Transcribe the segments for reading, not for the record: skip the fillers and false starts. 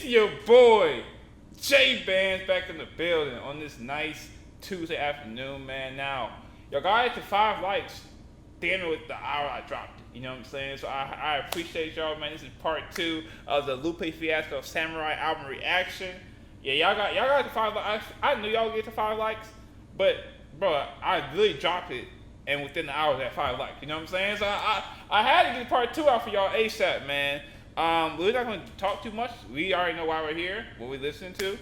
your boy, J Bands, back in the building on this nice Tuesday afternoon, man. Now, y'all got it to 5 likes, damn with the hour I dropped it. You know what I'm saying? So I appreciate y'all, man. This is part 2 of the Lupe Fiasco Samurai album reaction. Yeah, y'all got it to 5 likes. I knew y'all would get to 5 likes, but bro, I really dropped it, and within the hour at 5 likes. You know what I'm saying? So I had to get part 2 out for y'all ASAP, man. We're not going to talk too much. We already know why we're here, what we listen to,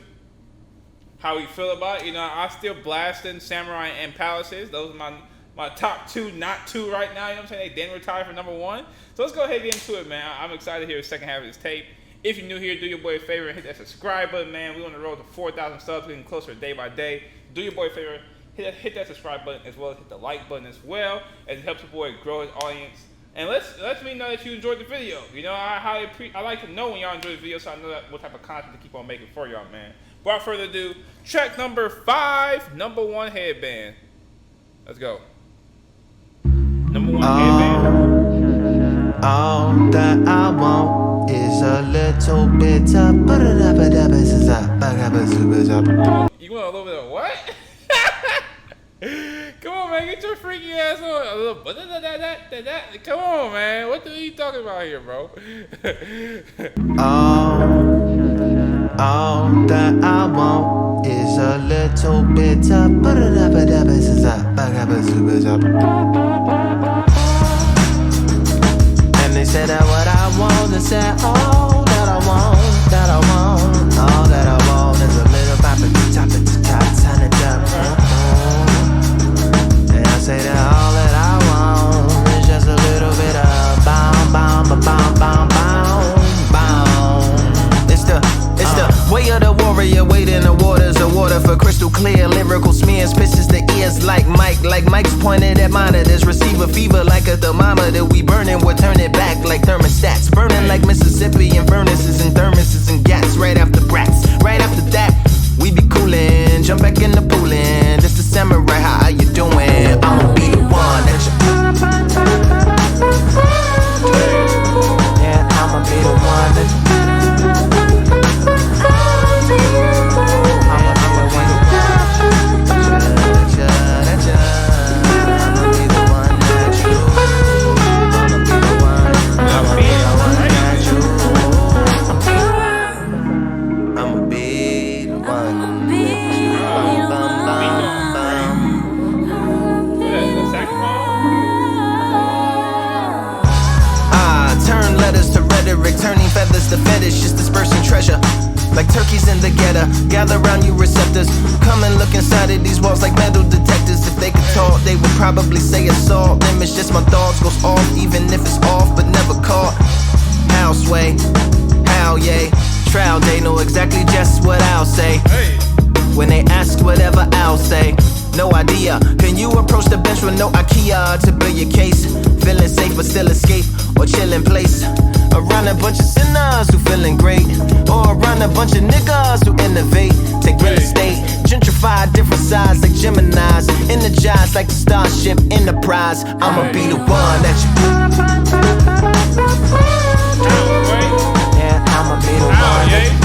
how we feel about it. You know, I'm still blasting Samurai and Palaces. Those are my top 2, not 2 right now. You know what I'm saying? They didn't retire for number 1. So let's go ahead and get into it, man. I'm excited to hear the second half of this tape. If you're new here, do your boy a favor and hit that subscribe button, man. We're on the road to 4,000 subs, getting closer day by day. Do your boy a favor, hit that subscribe button as well as hit the like button as well, as it helps your boy grow his audience. And let me know that you enjoyed the video. You know, I like to know when y'all enjoy the video, so I know what type of content to keep on making for y'all, man. Without further ado, track number 5, number 1 headband. Let's go. Number 1 headband. All that I want is a little bit of. You want a little bit of what? Come on, man, get your freaky ass on. A little, come on, man. What are you talking about here, bro? All that I want is a little bit of. And they said that what I want, they said all that I want, that I want. All that I want is a little bop at the top, turn it up. And I say that all that I want is just a little bit of bound. It's the way of the warrior, wading the waters, the water for crystal clear. Lyrical smears, pisses the ears like Mike's pointed at monitors. Receive a fever like a thermometer. We burning, we'll turn it back like thermostats. Burning like Mississippi and furnaces and thermoses and gas. Right after brats, right after that, we be coolin'. Jump back in the poolin'. This the samurai, how you doing? I'ma be the one that you. Yeah, I'ma be the one that you. Turning feathers to fetish, just dispersing treasure like turkeys in the getter. Gather round you receptors. Come and look inside of these walls like metal detectors. If they could talk, they would probably say it's all them. It's just my thoughts goes off, even if it's off, but never caught. How sway, how yay. Trial day, know exactly just what I'll say. When they ask whatever I'll say. No idea. Can you approach the bench with no IKEA to build your case? Feeling safe but still escape or chill in place. Around a bunch of sinners who feeling great, or around a bunch of niggas who innovate. Take real estate, gentrify different sides like Geminis. Energize like the Starship Enterprise. I'ma be the one that you. Yeah, I'ma be the one that you.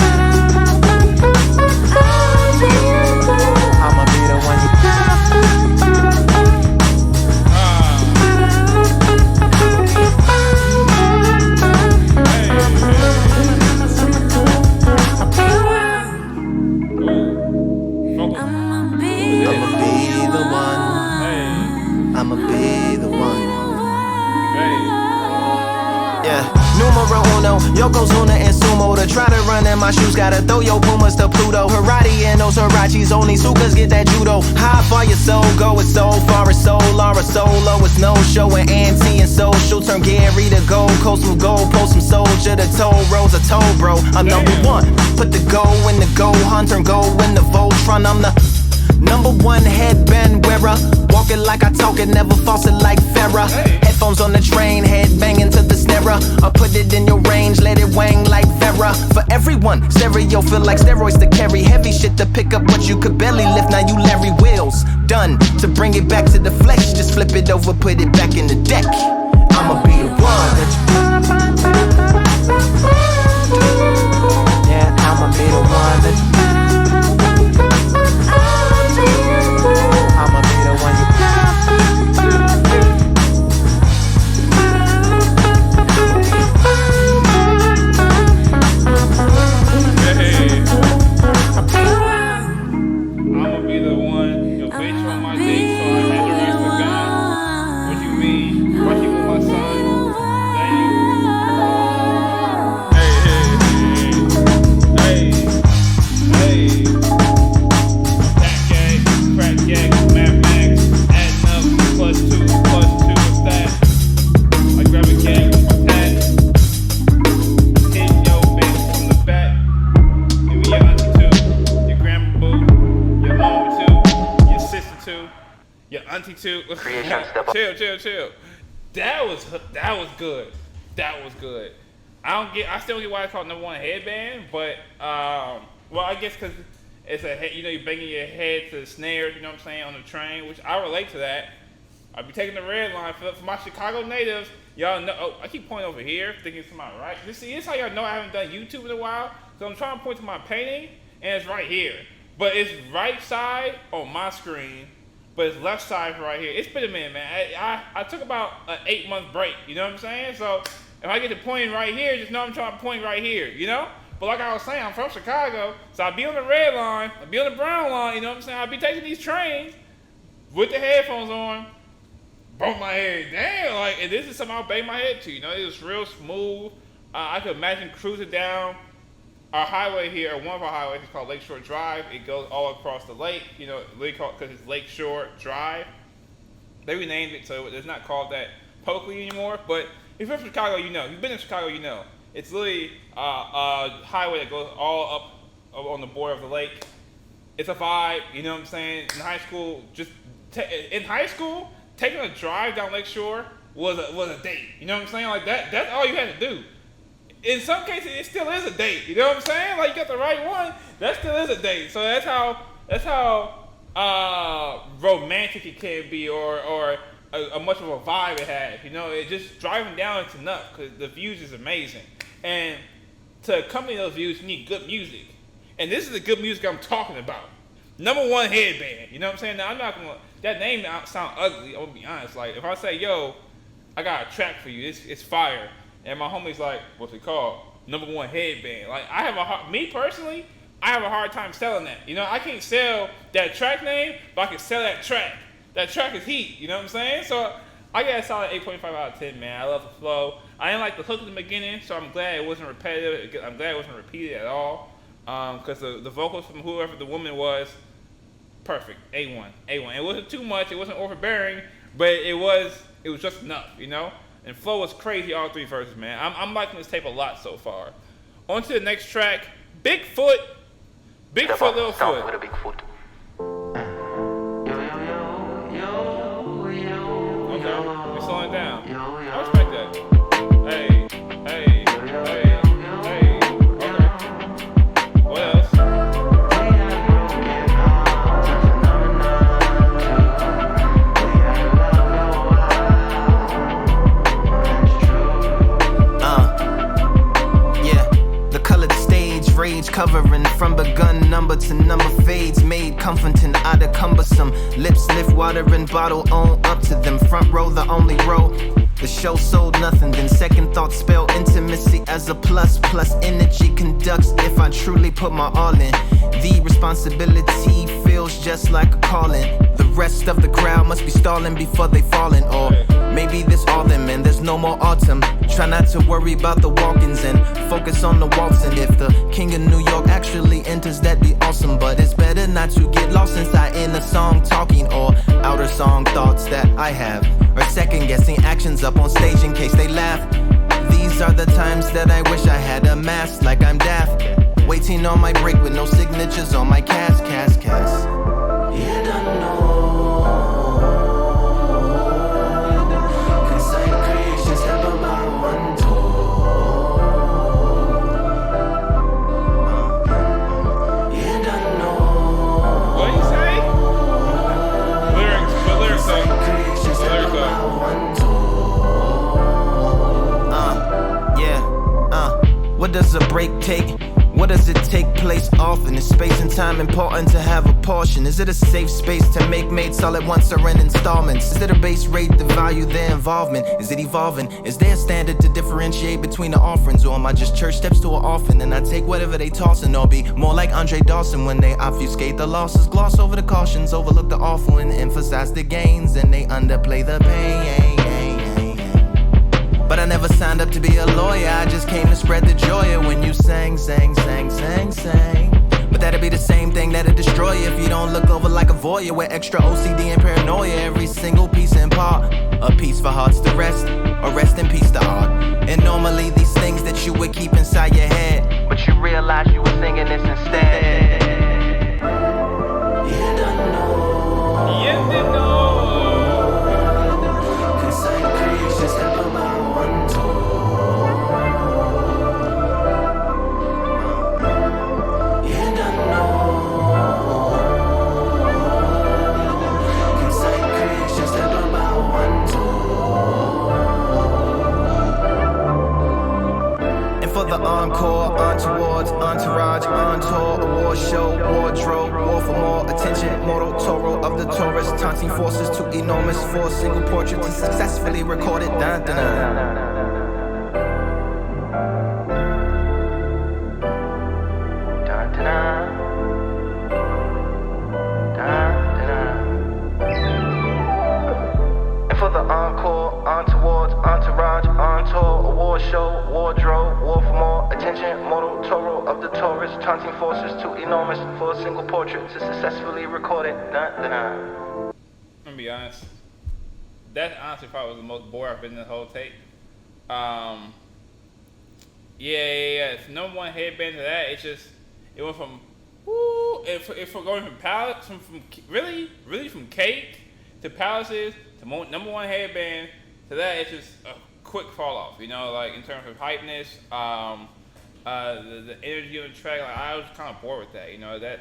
I'ma be the one you. Yokozuna and Sumo to try to run in my shoes. Gotta throw your Pumas to Pluto. Karate and those Hirachis, only Sukas get that judo. How far your soul go, it's so far, it's so Laura solo. It's no show and anti and social. Turn Gary to Gold Coast, some gold post, some soldier. The toll roads are told, bro. I'm number 1. Put the go in the go hunter and go in the Voltron. I'm the number 1 headband wearer. Walking like I talk it, never false it like Farrah. Headphones on the train, head banging to the snare. I put it in your range, let it wang like Vera. For everyone, stereo feel like steroids to carry. Heavy shit to pick up what you could barely lift. Now you Larry Wheels. Done to bring it back to the flesh. Just flip it over, put it back in the deck. I'ma be the one that you. Yeah, I'm to Creation, step up. chill. That was good. That was good. I still don't get why it's called number one headband, but well, I guess because it's a head, you're banging your head to the snares, you know what I'm saying, on the train, which I relate to that. I'll be taking the red line for my Chicago natives. Y'all know. Oh, I keep pointing over here, thinking it's to my right. This is how y'all know I haven't done YouTube in a while. So I'm trying to point to my painting, and it's right here. But it's right side on my screen, but it's left side right here. It's been a minute, man. I took about an 8-month break. You know what I'm saying? So if I get to pointing right here, just know I'm trying to point right here. You know? But like I was saying, I'm from Chicago, so I'll be on the red line, I'll be on the brown line. You know what I'm saying? I'll be taking these trains with the headphones on. Bump my head down, and this is something I'll bang my head to. It was real smooth. I could imagine cruising down our highway here. One of our highways is called Lakeshore Drive. It goes all across the lake. Because it's Lakeshore Drive. They renamed it, so it's not called that publicly anymore. But if you're from Chicago, you know. If you've been in Chicago, you know. It's literally a highway that goes all up on the border of the lake. It's a vibe. You know what I'm saying? In high school, taking a drive down Lakeshore was a date. You know what I'm saying? Like that's all you had to do. In some cases, it still is a date. You know what I'm saying? Like, you got the right one, that still is a date. So that's how romantic it can be, or a much of a vibe it has. It just driving down it's enough because the views is amazing. And to accompany those views, you need good music. And this is the good music I'm talking about. Number one headband. You know what I'm saying? Now, I'm not going to, that name sound ugly. I'm going to be honest. Like, if I say, yo, I got a track for you, it's fire. And my homie's like, what's it called? Number one headband. Like, me personally, I have a hard time selling that. I can't sell that track name, but I can sell that track. That track is heat. You know what I'm saying? So, I got a solid 8.5 out of 10, man. I love the flow. I didn't like the hook at the beginning, so I'm glad it wasn't repetitive. I'm glad it wasn't repeated at all. Because the vocals from whoever the woman was, perfect. A1. It wasn't too much. It wasn't overbearing, but it was just enough, And flow was crazy all three verses, man. I'm liking this tape a lot so far. On to the next track, Bigfoot, Little Foot. With a big foot. Okay, we're slowing down. I respect that. Hey. Okay. What else? Rage covering from begun number to number fades, made comforting out of cumbersome lips lift water and bottle on up to them, front row the only row. The show sold nothing, then second thoughts spell intimacy as a plus energy conducts if I truly put my all in. The responsibility feels just like a calling. The rest of the crowd must be stalling before they falling, or maybe this all them and there's no more autumn. Try not to worry about the walk-ins and focus on the walks, and if the king of New York actually enters, that'd be awesome. But it's better not to get lost inside in the song talking, or outer song thoughts that I have, or second guessing actions up on stage in case they laugh. These are the times that I wish I had a mask like I'm daft, waiting on my break with no signatures on my cast. You don't know. What does a break take? What does it take place often? Is space and time important to have a portion? Is it a safe space to make mates all at once or in installments? Is it a base rate to value their involvement? Is it evolving? Is there a standard to differentiate between the offerings? Or am I just church steps to an orphan and I take whatever they tossing? Or be more like Andre Dawson when they obfuscate the losses, gloss over the cautions, overlook the awful and emphasize the gains, and they underplay the pain. But I never signed up to be a lawyer, I just came to spread the joy of when you sang. But that'd be the same thing that'd destroy you if you don't look over like a voyeur with extra OCD and paranoia. Every single piece in part, a piece for hearts to rest, or rest in peace to art. And normally these things that you would keep inside your head, but you realize you were singing this instead. You don't know. towards, entourage, on tour, award show, wardrobe, war for more attention, mortal Toro of the tourist, taunting forces too enormous for a single portrait to successfully record it. Dun, dun, dun. For the encore, on towards, entourage, on tour, award show, wardrobe, war for more attention, mortal Toro of the tourist, taunting forces too enormous for a single portrait to successfully record it. I'm gonna be honest, that honestly probably was the most bored I've been in the whole tape. Yeah. It's number one headband to that. It went from if we're going from palace, from really from cake to palaces to number one headband to that, it's just a quick fall off. You know, like in terms of hypeness, the energy on the track. Like I was kind of bored with that. You know, that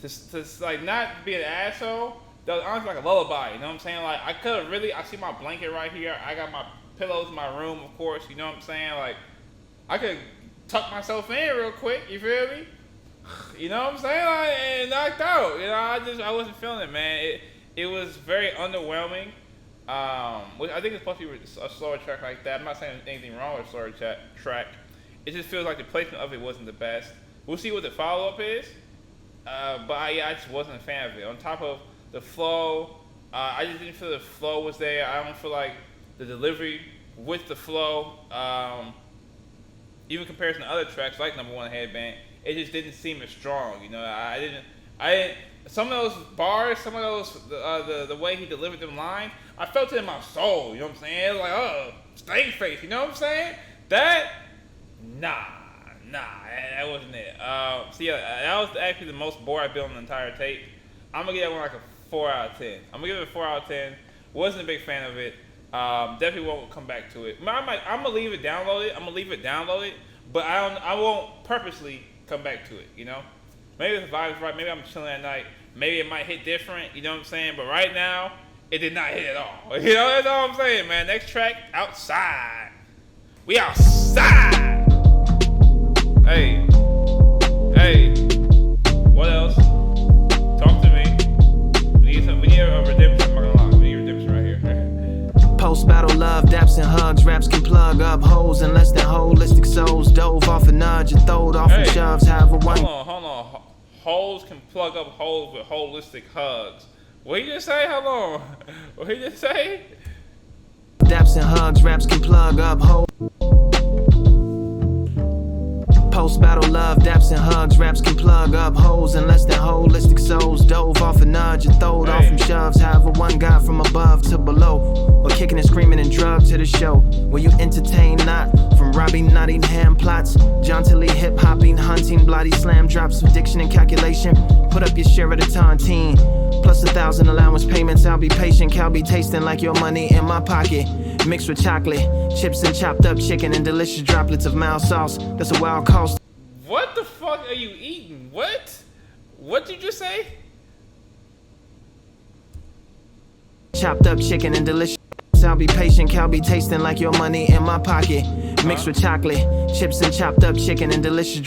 to like not be an asshole. That was honestly like a lullaby. You know what I'm saying? Like I could have I see my blanket right here. I got my pillows in my room, of course. You know what I'm saying? Like I could tuck myself in real quick. You feel me? You know what I'm saying? Like, and knocked out. You know, I wasn't feeling it, man. It was very underwhelming. Which I think it's supposed to be a slower track like that. I'm not saying there's anything wrong with a slower track. It just feels like the placement of it wasn't the best. We'll see what the follow-up is. But I just wasn't a fan of it. On top of the flow, I just didn't feel the flow was there. I don't feel like the delivery with the flow, even compared to other tracks like Number One Headband, it just didn't seem as strong. You know, I didn't. Some of those bars, some of those, the way he delivered them lines, I felt it in my soul. You know what I'm saying? It was like, oh, stank face. You know what I'm saying? That wasn't it. So yeah, that was actually the most bored I've been on the entire tape. I'm gonna give that one like a 4 out of 10. I'm gonna give it a 4 out of 10. Wasn't a big fan of it. Definitely won't come back to it. I'm gonna leave it downloaded. But I won't purposely come back to it. You know, maybe the vibe's right. Maybe I'm chilling at night. Maybe it might hit different. You know what I'm saying? But right now, it did not hit at all. You know, that's all I'm saying, man. Next track, Outside. We outside. Hey. What else? Talk to me. We need a redemption. I'm not gonna lie. We need redemption right here. Post-battle love, daps and hugs, raps can plug up holes in less than holistic souls. Dove off a nudge and throwed off and shoves. However, one. Hold on. Holes can plug up holes with holistic hugs. What did you just say? Hold on. What did you just say? Daps and hugs, raps can plug up holes. Post-battle love, daps and hugs, raps can plug up holes in less than holistic souls. Dove off a nudge and throwed off from shoves. However, one got from above to below, or kicking and screaming and drugs to the show. Will you entertain not? From robbing Nottingham plots, jauntily hip-hopping, hunting, bloody slam drops of diction and calculation. Put up your share of the tontine, plus 1,000 allowance payments. I'll be patient, Cal be tasting like your money in my pocket. Mixed with chocolate, chips and chopped up chicken and delicious droplets of mild sauce. That's a wild cost. What the fuck are you eating? What? What did you just say? Chopped up chicken and delicious. I'll be patient, Cal be tasting like your money in my pocket. Mixed with chocolate, chips and chopped up chicken and delicious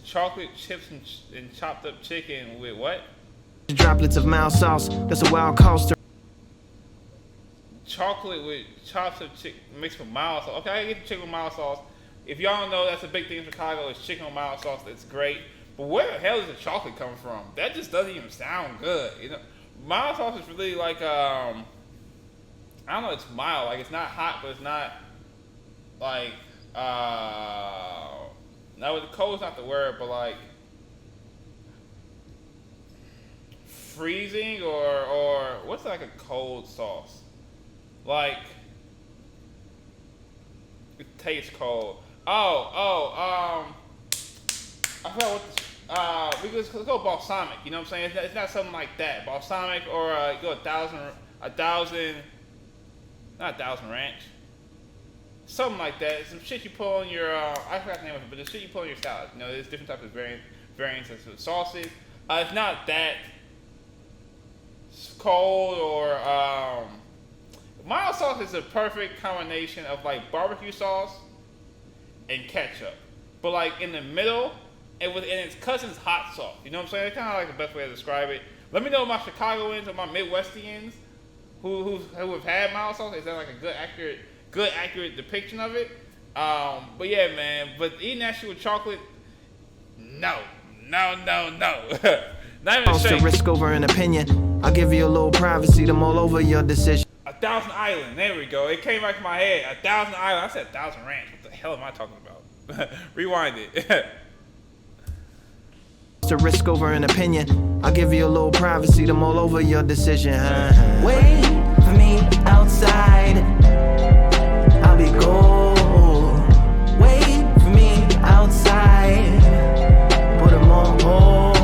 chocolate chips and chopped up chicken with what? Droplets of mild sauce. That's a wild coaster. Chocolate with chopped up chicken mixed with mild sauce. Okay, I get the chicken with mild sauce. If y'all don't know, that's a big thing in Chicago is chicken with mild sauce. That's great. But where the hell does the chocolate come from? That just doesn't even sound good. You know, mild sauce is really like I don't know. It's mild. Like it's not hot, but it's not like now cold's not the word, but like freezing or what's like a cold sauce? Like it tastes cold. I forgot what let's go balsamic. You know what I'm saying? It's not something like that. Balsamic or go a thousand, not 1,000 ranch. Something like that. Some shit you put on your I forgot the name of it, but the shit you put on your salad. You know, there's different types of variants of sauces. It's not that cold or mild sauce is a perfect combination of like barbecue sauce and ketchup. but like in the middle, and its cousin's hot sauce. You know what I'm saying? It's kind of like the best way to describe it. Let me know my Chicagoans or my Midwestians who have had mild sauce. Is that like a good accurate depiction of it? But yeah, man. But eating that shit with chocolate, no. Not even a shake. To risk over an opinion, I'll give you a little privacy to mull over your decision. 1,000 Island, there we go. It came right to my head. 1,000 Island. I said 1,000 Ranch. What the hell am I talking about? Rewind it. To risk over an opinion, I'll give you a little privacy to mull over your decision. Wait for me outside, I'll be gold. Wait for me outside, put 'em on hold.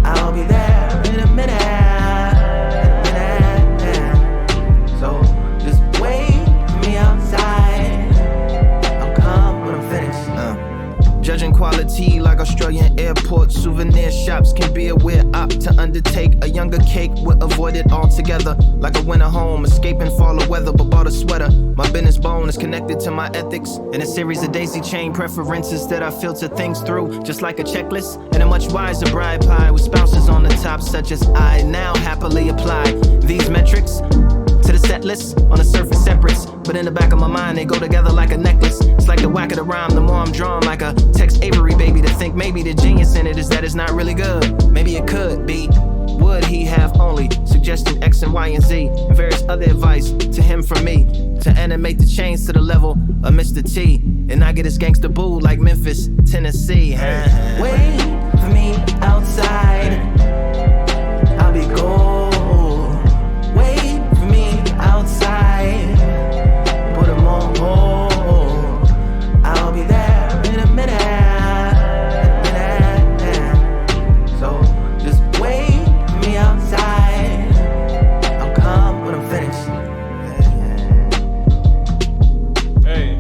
I'll be there in a minute. So just wait for me outside, I'll come when I'm finished. Judging quality like Australian airport souvenir shops can be a weird op to undertake. A younger cake would avoid it altogether. Like a winter home, escaping fall or weather, but bought a sweater. My business bone is connected to my ethics in a series of daisy chain preferences that I filter things through, just like a checklist. And a much wiser bride pie with spouses on the top, such as I now happily apply these metrics to the set list. On the surface separates, but in the back of my mind they go together like a necklace. It's like the whack of the rhyme, the more I'm drawn like a Tex Avery baby, to think maybe the genius in it is that it's not really good. Maybe it could be. Would he have only suggesting X and Y and Z and various other advice to him from me to animate the chains to the level of Mr. T and not get his gangster boo like Memphis, Tennessee. Wait for me outside, I'll be gold. Wait for me outside, put 'em on hold. I'll be there in a minute. So just wait for me outside, I'll come when I'm finished. Hey.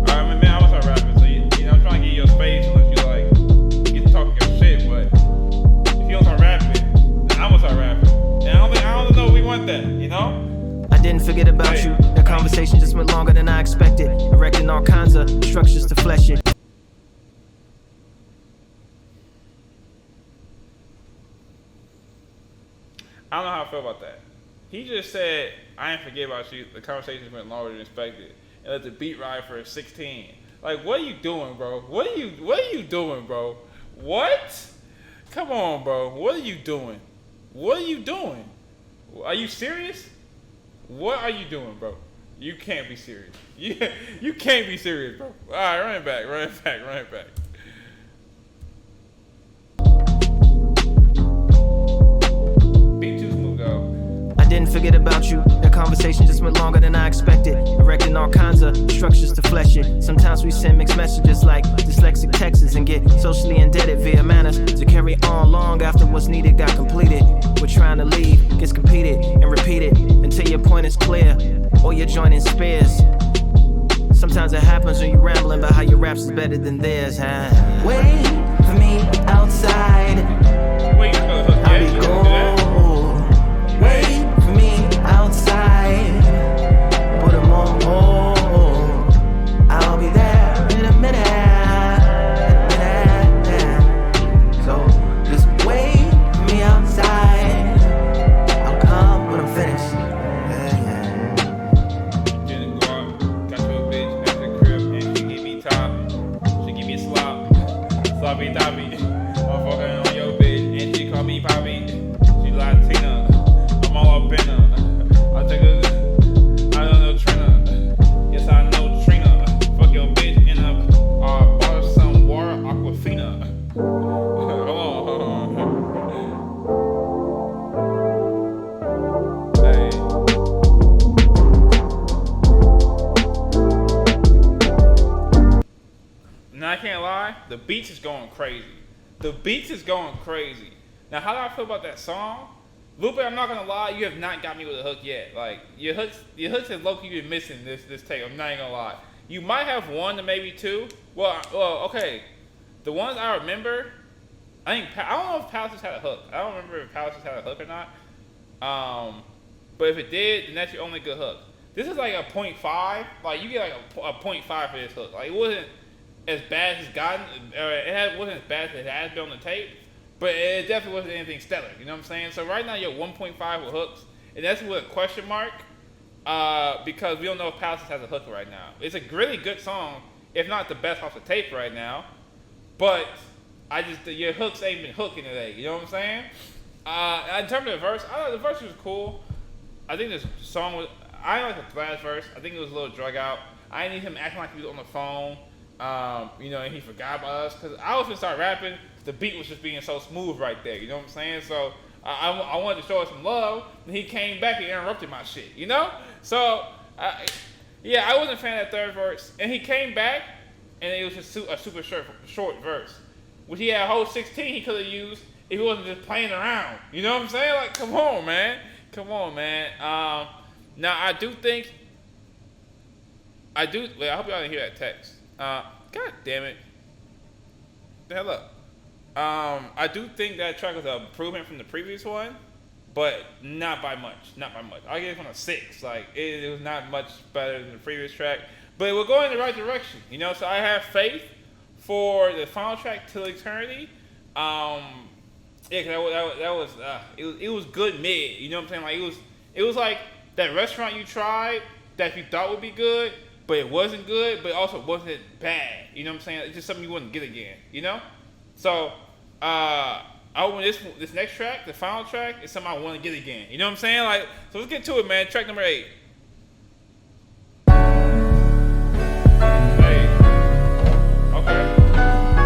Alright, man, I'm gonna start rapping. So, you know, I'm trying to give you your space unless you like get to talking your shit. But if you don't start rapping, then I'm gonna start rapping. And I don't know if we want that, you know? I didn't forget about you. The conversation just went longer than I expected, erecting all kinds of structures to flesh it. I don't know how I feel about that. He just said, I ain't forget about you. The conversation went longer than expected. And let the beat ride for a 16. Like, what are you doing, bro? What are you doing, bro? What? Come on, bro. What are you doing? What are you doing? Are you serious? What are you doing, bro? You can't be serious. You can't be serious, bro. All right, run it back. Beat too smooth, though. I didn't forget about you. The conversation just went longer than I expected, erecting all kinds of structures to flesh it. Sometimes we send mixed messages like dyslexic texts and get socially indebted via manners to carry on long after what's needed got completed. We're trying to leave, gets competed and repeated until your point is clear or you're joining spears. Sometimes it happens when you're rambling about how your raps is better than theirs. Wait for me outside, Wait, I'll be gold. Wait for me outside, put 'em on hold. I'll be there in a minute. So just wait for me outside, I'll come when I'm finished. Didn't go out, got to a bitch at the crib, and she give me top. She give me slop, sloppy toppy. I'm fucking on your bitch, and she call me Poppy. She Latina, I'm all up in her. I take a, I don't know Trina. Yes, I know Trina. Fuck your bitch in a, bought her some water, Aquafina. Hold on. Hey. Now I can't lie, the beats is going crazy. Now how do I feel about that song? Lupe, I'm not gonna lie, you have not got me with a hook yet. Like your hooks have low-key been missing this tape. I'm not even gonna lie. You might have one to maybe two. Well, okay. The ones I remember, I don't know if Palaces had a hook. I don't remember if Palaces had a hook or not. But if it did, then that's your only good hook. This is like a 0.5. Like you get like a 0.5 for this hook. Like it wasn't as bad as it's gotten, or wasn't as bad as it has been on the tape. But it definitely wasn't anything stellar. You know what I'm saying? So right now you're 1.5 with hooks, and that's with a question mark. Because we don't know if Palaces has a hook right now. It's a really good song, if not the best off the tape right now. But your hooks ain't been hooking today. You know what I'm saying? In terms of the verse, I thought the verse was cool. I think this song was. I like the last verse. I think it was a little drug out. I didn't need him acting like he was on the phone. And he forgot about us. Because I was gonna start rapping. The beat was just being so smooth right there. You know what I'm saying? So I wanted to show us some love. And he came back and interrupted my shit. You know? So I wasn't a fan of that third verse. And he came back, and it was just a super short verse, which he had a whole 16 he could have used if he wasn't just playing around. You know what I'm saying? Like, come on, man. Now, I hope y'all didn't hear that text. God damn it. The hell up. I do think that track was an improvement from the previous one, but not by much. I give it from a 6. Like, it was not much better than the previous track, but we're going in the right direction, you know? So I have faith for the final track, Till Eternity. It was good mid, you know what I'm saying? Like, it was like that restaurant you tried that you thought would be good, but it wasn't good, but it also wasn't bad. You know what I'm saying? It's just something you wouldn't get again, you know? So, this next track, the final track, is something I want to get again. You know what I'm saying? Like, so let's get to it, man. Track number 8. Hey. Okay.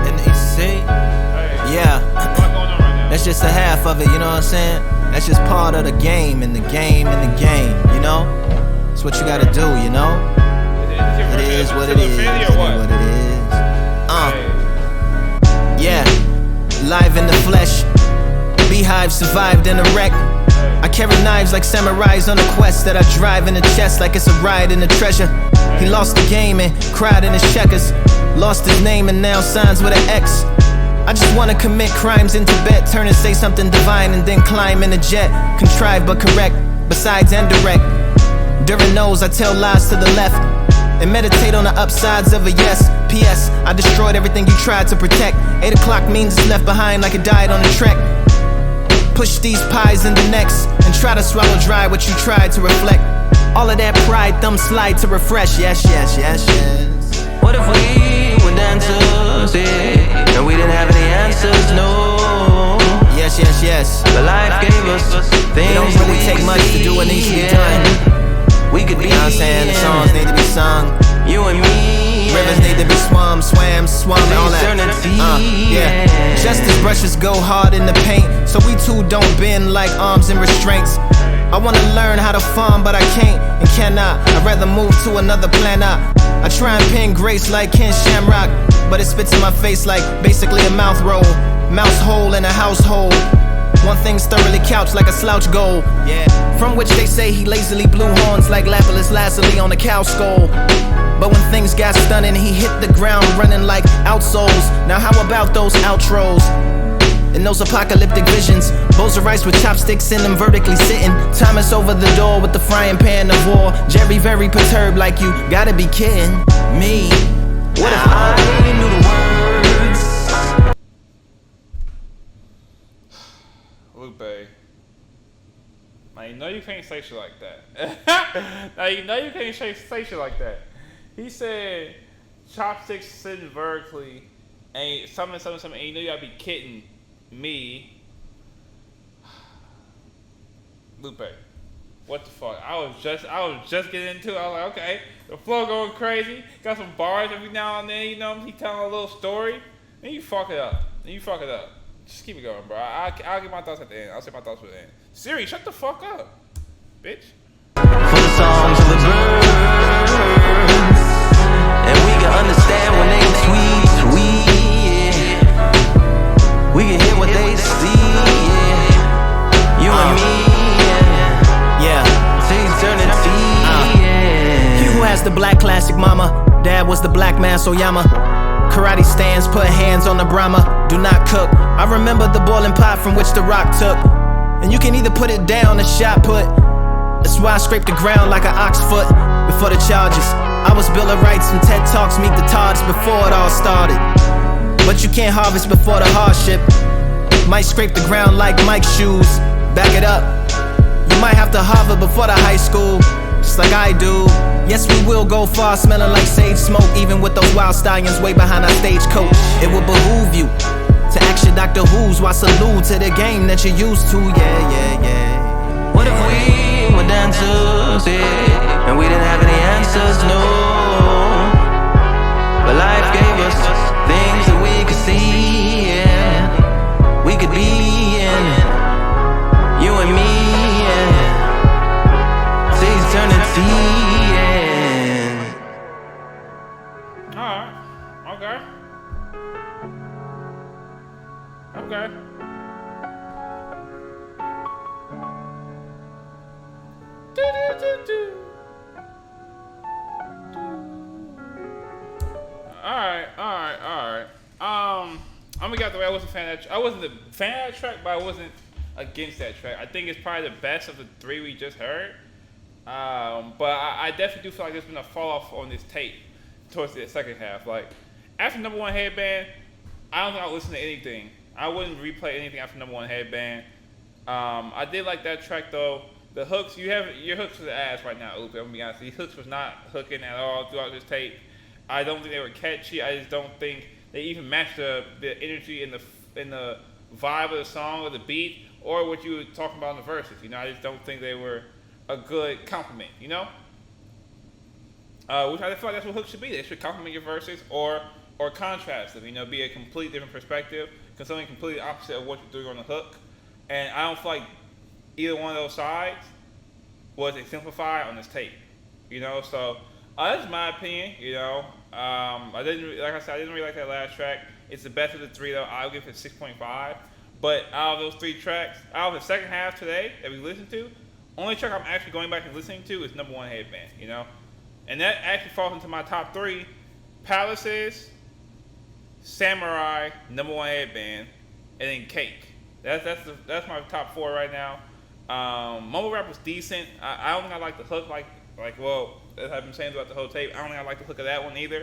And you see? Hey. Yeah. What's going on right now? That's just a half of it, you know what I'm saying? That's just part of the game, and the game, you know? It's what you gotta do, you know? It is what it is. Yeah, live in the flesh. Beehive survived in a wreck. I carry knives like samurais on a quest that I drive in the chest like it's a ride in the treasure. He lost the game and cried in his checkers. Lost his name and now signs with an X. I just wanna commit crimes in Tibet, turn and say something divine and then climb in a jet. Contrived but correct, besides and direct. During those I tell lies to the left and meditate on the upsides of a yes. P.S. I destroyed everything you tried to protect. 8 o'clock means it's left behind like it died on the trek. Push these pies in the necks and try to swallow dry what you tried to reflect. All of that pride, thumb slide to refresh. Yes. What if we were dancers, yeah, and we didn't have any answers, no. Yes. But life gave us things. It don't really take much to do what needs to be done. We could be, you know what I'm saying? The songs need to be sung. You and me. Rivers need to be swum, and all that. Yeah. Justice brushes go hard in the paint, so we too don't bend like arms and restraints. I wanna learn how to farm, but I can't and cannot. I'd rather move to another planet. I try and pin grace like Ken Shamrock, but it spits in my face like basically a mouth roll. Mouse hole in a household. One thing's thoroughly couched like a slouch goal. Yeah. From which they say he lazily blew horns like Lapis Lazuli on a cow skull. But when things got stunning, he hit the ground running like outsoles. Now how about those outros? And those apocalyptic visions, bowls of rice with chopsticks in them vertically sitting. Thomas over the door with the frying pan of war. Jerry very perturbed like you gotta be kidding me. What if I knew the words? Lupe. Now you know you can't say shit like that. Now you know you can't say shit like that. He said chopsticks sitting vertically and something, and you know you gotta be kidding me. Lupe, what the fuck? I was just getting into it. I was like, okay, the flow going crazy. Got some bars every now and then, you know, he telling a little story. Then you fuck it up. Just keep it going, bro. I'll get my thoughts at the end. I'll say my thoughts at the end. Siri, shut the fuck up, bitch. For the songs of the birds, and we can understand when they sweet, yeah. We can hear what they see, yeah. You and me, yeah. To eternity, yeah. He who has the black classic mama, dad was the black man Soyama. Karate stands, put hands on the Brahma. do not cook. I remember the boiling pot from which the rock took. And you can either put it down or shot put. That's why I scraped the ground like an ox foot before the charges. I was Bill of Rights and TED Talks meet the Tods before it all started. But you can't harvest before the hardship. Might scrape the ground like Mike's shoes. Back it up. You might have to hover before the high school, just like I do. Yes, we will go far, smelling like sage smoke, even with those wild stallions way behind our stagecoach. It will behoove you to ask your Dr. Who's while salute to the game that you're used to. Yeah, yeah, yeah. What if we were dancers, yeah, and we didn't have any answers, no. But life gave us things that we could see, yeah. We could be in, you and me, yeah. Say eternity, yeah. Alright, okay. Okay. Alright. I'm gonna get out the way. I wasn't a fan of that. I wasn't a fan of that track, but I wasn't against that track. I think it's probably the best of the three we just heard. But I definitely do feel like there's been a fall off on this tape towards the second half. Like after Number One Headband, I don't think I'll listen to anything. I wouldn't replay anything after Number One Headband. I did like that track though. The hooks, your hooks was ass right now, Lupe. I'm gonna be honest. These hooks was not hooking at all throughout this tape. I don't think they were catchy. I just don't think they even matched the energy and the vibe of the song or the beat or what you were talking about in the verses. You know, I just don't think they were a good compliment. You know, which I feel like that's what hooks should be. They should complement your verses or contrast them. You know, be a completely different perspective, something completely opposite of what you're doing on the hook. And I don't feel like either one of those sides was exemplified on this tape, you know. So that's my opinion, you know. I didn't really like that last track. It's the best of the three though. I'll give it 6.5. But out of those three tracks, out of the second half today that we listened to, only track I'm actually going back and listening to is Number One Headband, you know. And that actually falls into my top three: Palaces, Samurai, Number One Headband, and then Cake. That's my top four right now. Mumble Rap was decent. I don't think I like the hook as I've been saying throughout the whole tape. I don't think I like the hook of that one either.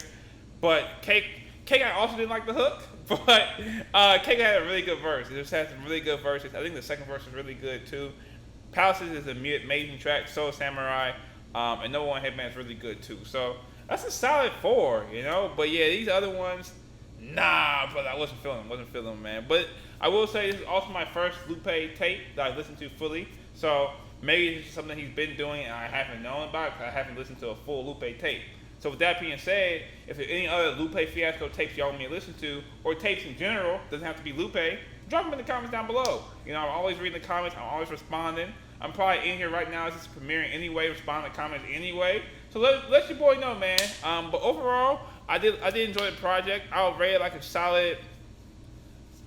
But Cake I also didn't like the hook, but Cake had a really good verse. It just had some really good verses. I think the second verse was really good too. Palaces is an amazing track. So is Samurai, and Number One Headband is really good too. So that's a solid 4, you know. But yeah, these other ones, nah, brother, I wasn't feeling them, man. But I will say this is also my first Lupe tape that I listened to fully. So maybe it's something he's been doing and I haven't known about because I haven't listened to a full Lupe tape. So with that being said, if there are any other Lupe Fiasco tapes y'all want me to listen to, or tapes in general, doesn't have to be Lupe, drop them in the comments down below. You know, I'm always reading the comments, I'm always responding. I'm probably in here right now, it's just premiering anyway, responding to comments anyway. So let your boy know, man. But overall, I did enjoy the project. I'll rate it like a solid,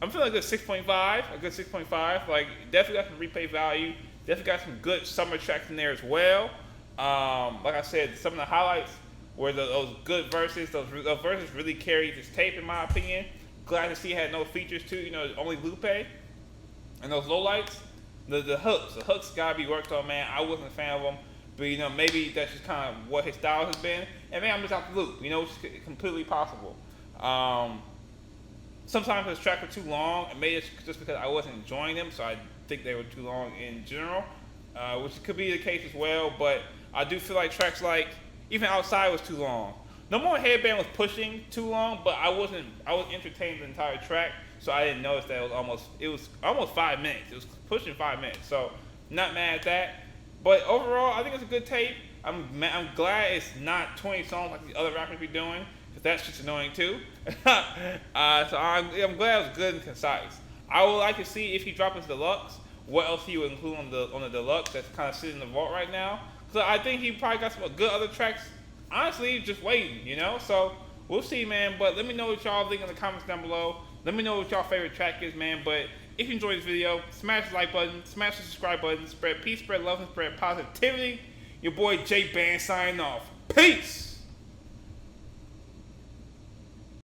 I'm feeling a good 6.5, Like, definitely got some replay value. Definitely got some good summer tracks in there as well. Like I said, some of the highlights were those good verses. Those verses really carried this tape, in my opinion. Glad to see it had no features too. You know, only Lupe. And those lowlights, the hooks gotta be worked on, man. I wasn't a fan of them, but you know, maybe that's just kind of what his style has been. And maybe I'm just out the loop. You know, which is completely possible. Sometimes his tracks were too long, and maybe it's just because I wasn't enjoying them, so I think they were too long in general, which could be the case as well. But I do feel like tracks like even Outside was too long. No More Headband was pushing too long, but I was entertaining the entire track, so I didn't notice that it was almost 5 minutes. It was pushing 5 minutes, so not mad at that. But overall, I think it's a good tape. I'm glad it's not 20 songs like the other rappers be doing, because that's just annoying too. So I'm glad it was good and concise. I would like to see if he drops his deluxe, what else he would include on the deluxe that's kind of sitting in the vault right now. So I think he probably got some good other tracks, honestly, just waiting, you know? So we'll see, man. But let me know what y'all think in the comments down below. Let me know what y'all favorite track is, man. But if you enjoyed this video, smash the like button, smash the subscribe button, spread peace, spread love, and spread positivity. Your boy J Band signing off. Peace!